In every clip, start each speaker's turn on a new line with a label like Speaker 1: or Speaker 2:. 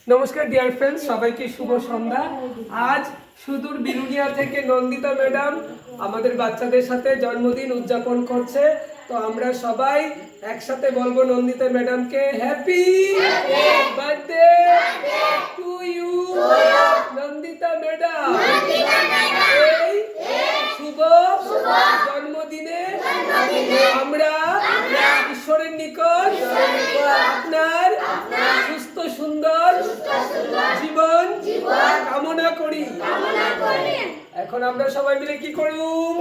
Speaker 1: নমস্কার dear friends, সবাইকে শুভ সন্ধ্যা। আজ সুদূর বিলুনিয়া থেকে নন্দিতা ম্যাডাম আমাদের বাচ্চাদের সাথে জন্মদিন উদযাপন করছে। তো আমরা সবাই একসাথে বলবো নন্দিতা ম্যাডামকে happy birthday to you Nandita madam. এই শুভ জন্মদিনে আমরা ঈশ্বরের নিকট আপনার সুস্থ সুন্দর জীবন কামনা করি। এখন আমরা সবাই মিলে কি করুম?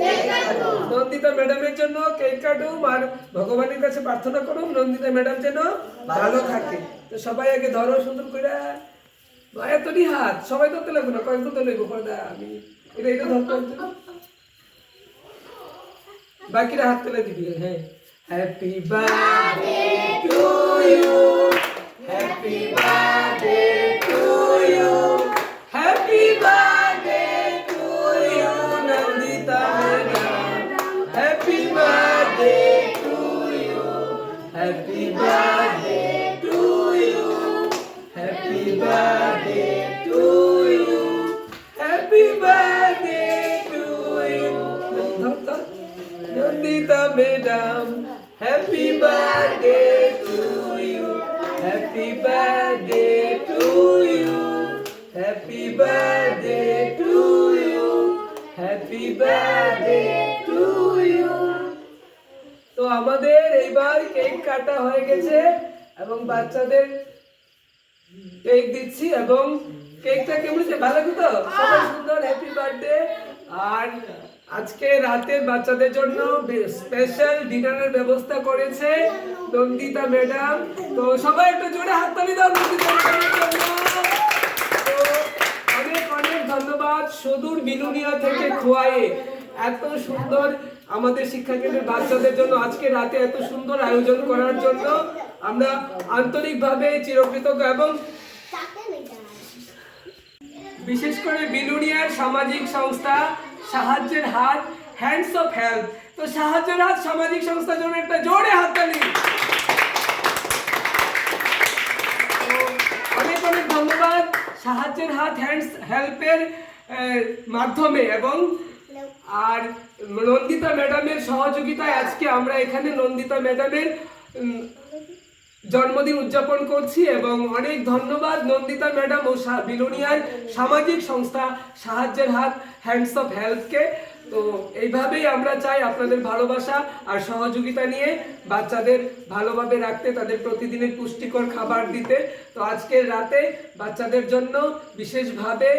Speaker 1: নন্দিতা ম্যাডামের জন্য কেক কাটুম আর ভগবানের কাছে প্রার্থনা করুম নন্দিতা ম্যাডাম যেন ভালো থাকে। তো সবাই আগে ধরো সুন্দর করে, এতটি হাত সবাই ধরতে লাগবে না, কয়েক ধরতে লাগবো পর্দা। আমি এটা ধরতে বাকিরা হাত তুলে দিবি। হ্যাঁ, happy birthday to you, happy birthday to you, happy birthday to you Nandita madam, happy birthday to you, happy birthday to you, happy birthday to you, happy birthday to you Nandita madam, happy birthday to you, happy birthday to you, happy birthday to you, happy birthday to you. তো আমাদের এইবার cake কাটা হয়ে গেছে এবং বাচ্চাদের cake দিচ্ছি এবং কেকটা কেমন হয়েছে? ভালো তো? সবাই সুন্দর হ্যাপি বার্থডে। আর আজকে রাতে বাচ্চাদের জন্য স্পেশাল ডিনারের ব্যবস্থা করেছে নন্দিতা ম্যাডাম। তো সবাই একটু জোরে হাততালি দাও নন্দিতা ম্যাডামের জন্য। তো অনেক অনেক ধন্যবাদ সুদূর বিলুনিয়া থেকে খোয়ায়ে এত সুন্দর আমাদের শিক্ষা কেন্দ্রের বাচ্চাদের জন্য আজকে রাতে এত সুন্দর আয়োজন করার জন্য আমরা আন্তরিকভাবে চিরকৃতজ্ঞ। এবং বিশেষ করে বিলুনিয়ার সামাজিক সংস্থা সাহায্যের হাত, হ্যান্ডস অফ হেল্প। তো সাহায্যের হাত সামাজিক সংস্থার জন্য একটা জোরে হাততালি। অনেক অনেক ধন্যবাদ সাহায্যের হাত হ্যান্ডস হেল্পের মাধ্যমে এবং আর নন্দিতা ম্যাডামের সহযোগিতায় আজকে আমরা এখানে নন্দিতা ম্যাডামের জন্মদিন উদযাপন করছি। এবং অনেক ধন্যবাদ নন্দিতা ম্যাডাম ও বিলুনিয়ার সামাজিক সংস্থা সাহায্যের হাত, হ্যান্ডস অফ হেল্পকে। তো এইভাবেই আমরা চাই আপনাদের ভালোবাসা আর সহযোগিতা নিয়ে বাচ্চাদের ভালোভাবে রাখতে, তাদের প্রতিদিনের পুষ্টিকর খাবার দিতে। তো আজকের রাতে বাচ্চাদের জন্য বিশেষভাবে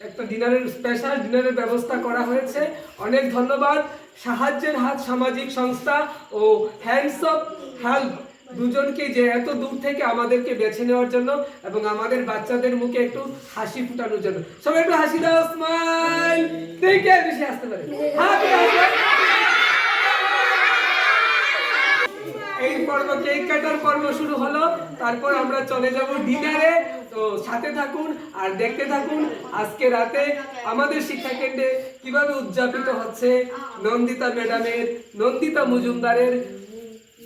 Speaker 1: একটা স্পেশাল ডিনারের ব্যবস্থা করা হয়েছে। অনেক ধন্যবাদ সাহায্যের হাত সামাজিক সংস্থা ও হ্যান্ডস অফ হেল্প দুজনকে, যে এত দূর থেকে আমাদেরকে বেছে নেওয়ার জন্য এবং আমাদের বাচ্চাদের মুখে একটু হাসি ফুটানোর জন্য। সবাই একটু হাসি দাও, স্মাইল। দেখে বেশি হাসতে পারে। এই পর্ব কেক কাটার পর্ব শুরু হলো, তারপর আমরা চলে যাব ডিনারে। তো সাথে থাকুন আর দেখতে থাকুন আজকে রাতে আমাদের শিক্ষা কেন্দ্রে কিভাবে উদযাপিত হচ্ছে নন্দিতা ম্যাডামের, নন্দিতা মজুমদারের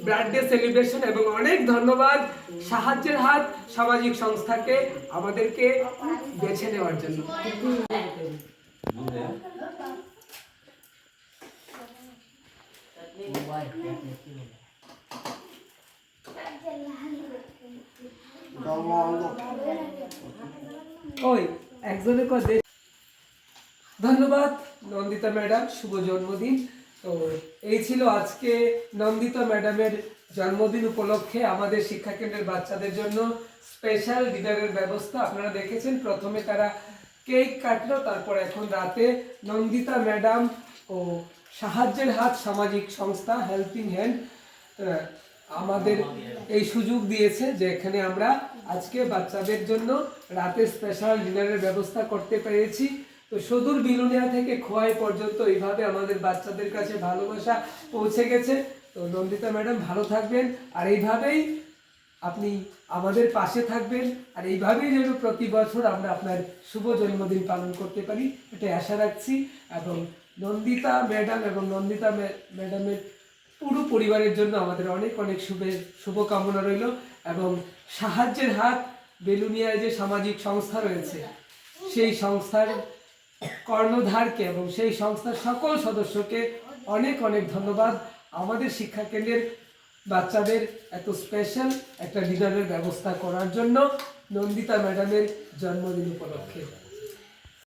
Speaker 1: বার্থডে সেলিব্রেশন। এবং অনেক ধন্যবাদ সাহায্যের হাত সামাজিক সংস্থাকে আমাদেরকে বেছে নেওয়ার জন্য। ওই একজনের কথা ধন্যবাদ নন্দিতা ম্যাডাম, শুভ জন্মদিন। তো এই ছিল আজকে নন্দিতা ম্যাডামের জন্মদিন উপলক্ষে আমাদের শিক্ষা কেন্দ্রের বাচ্চাদের জন্য স্পেশাল ডিনারের ব্যবস্থা। আপনারা দেখেছেন প্রথমে তারা কেক কাটলো, তারপর এখন রাতে নন্দিতা ম্যাডাম ও সাহায্যের হাত সামাজিক সংস্থা হেল্পিং হ্যান্ড আমাদের এই সুযোগ দিয়েছে যে এখানে আমরা আজকে বাচ্চাদের জন্য রাতে স্পেশাল ডিনারের ব্যবস্থা করতে পেরেছি। তো সুদূর বিলুনিয়া থেকে খোয়াই পর্যন্ত এইভাবে আমাদের বাচ্চাদের কাছে ভালোবাসা পৌঁছে গেছে। তো নন্দিতা ম্যাডাম ভালো থাকবেন আর এইভাবেই আপনি আমাদের পাশে থাকবেন আর এইভাবেই যেন প্রতি বছর আমরা আপনার শুভ জন্মদিন পালন করতে পারি, এটা আশা রাখছি। এবং নন্দিতা ম্যাডাম এবং নন্দিতা ম্যাডামের পুরো পরিবারের জন্য আমাদের অনেক অনেক শুভকামনা রইল। এবং সাহায্যের হাত বেলুনিয়ায় যে সামাজিক সংস্থা রয়েছে সেই সংস্থার কর্ণধারকে এবং সেই সংস্থার সকল সদস্যকে অনেক অনেক ধন্যবাদ আমাদের শিক্ষা কেন্দ্রের বাচ্চাদের এত স্পেশাল একটা ডিনারের ব্যবস্থা করার জন্য নন্দিতা ম্যাডামের জন্মদিন উপলক্ষে।